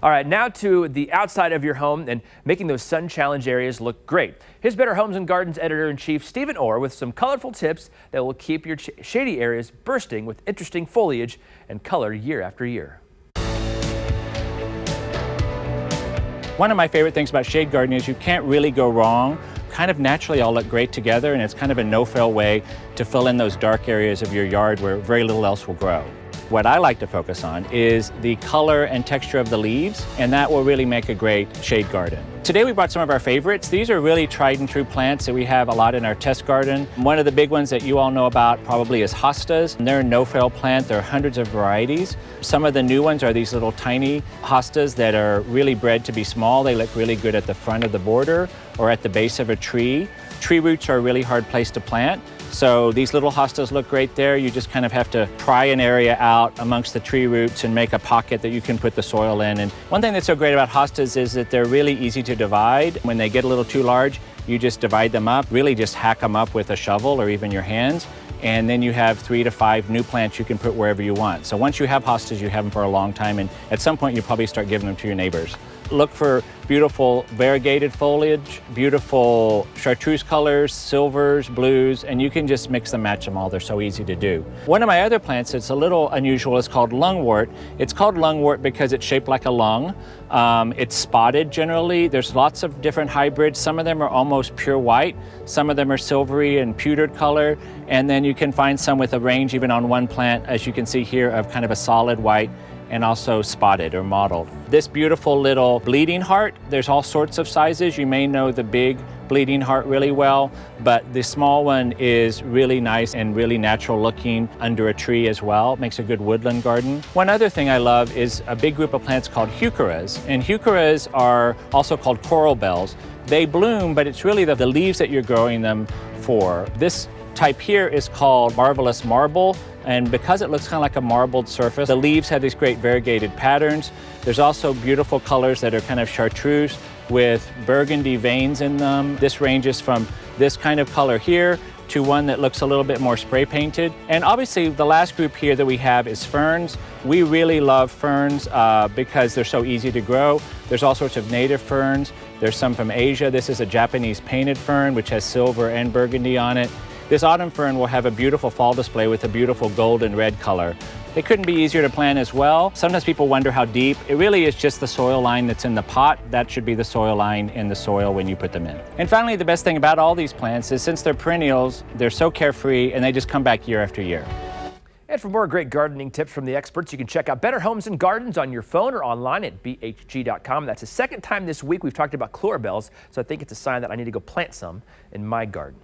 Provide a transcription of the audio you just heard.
All right, now to the outside of your home and making those sun challenge areas look great. Here's Better Homes and Gardens editor-in-chief Stephen Orr with some colorful tips that will keep your shady areas bursting with interesting foliage and color year after year. One of my favorite things about shade gardening is you can't really go wrong. Kind of naturally all look great together, and it's kind of a no-fail way to fill in those dark areas of your yard where very little else will grow. What I like to focus on is the color and texture of the leaves, and that will really make a great shade garden. Today we brought some of our favorites. These are really tried and true plants that we have a lot in our test garden. One of the big ones that you all know about probably is hostas. And they're a no-fail plant. There are hundreds of varieties. Some of the new ones are these little tiny hostas that are really bred to be small. They look really good at the front of the border or at the base of a tree. Tree roots are a really hard place to plant. So these little hostas look great there. You just kind of have to pry an area out amongst the tree roots and make a pocket that you can put the soil in. And one thing that's so great about hostas is that they're really easy to divide. When they get a little too large, you just divide them up, really just hack them up with a shovel or even your hands. And then you have 3 to 5 new plants you can put wherever you want. So once you have hostas, you have them for a long time, and at some point you probably start giving them to your neighbors. Look for beautiful variegated foliage, beautiful chartreuse colors, silvers, blues, and you can just mix and match them all. They're so easy to do. One of my other plants that's a little unusual is called lungwort. It's called lungwort because it's shaped like a lung. It's spotted generally. There's lots of different hybrids. Some of them are almost pure white. Some of them are silvery and pewtered color. And then you can find some with a range even on one plant, as you can see here, of kind of a solid white and also spotted or mottled. This beautiful little bleeding heart, there's all sorts of sizes. You may know the big bleeding heart really well, but the small one is really nice and really natural looking under a tree as well. It makes a good woodland garden. One other thing I love is a big group of plants called heucheras, and heucheras are also called coral bells. They bloom, but it's really the leaves that you're growing them for. This type here is called marvelous marble, and because it looks kind of like a marbled surface, the leaves have these great variegated patterns. There's also beautiful colors that are kind of chartreuse with burgundy veins in them. This ranges from this kind of color here to one that looks a little bit more spray painted. And obviously the last group here that we have is ferns. We really love ferns because they're so easy to grow. There's all sorts of native ferns. There's some from Asia. This is a Japanese painted fern which has silver and burgundy on it. This autumn fern will have a beautiful fall display with a beautiful gold and red color. They couldn't be easier to plant as well. Sometimes people wonder how deep. It really is just the soil line that's in the pot. That should be the soil line in the soil when you put them in. And finally, the best thing about all these plants is since they're perennials, they're so carefree and they just come back year after year. And for more great gardening tips from the experts, you can check out Better Homes and Gardens on your phone or online at bhg.com. That's the second time this week we've talked about chlorophyll, so I think it's a sign that I need to go plant some in my garden.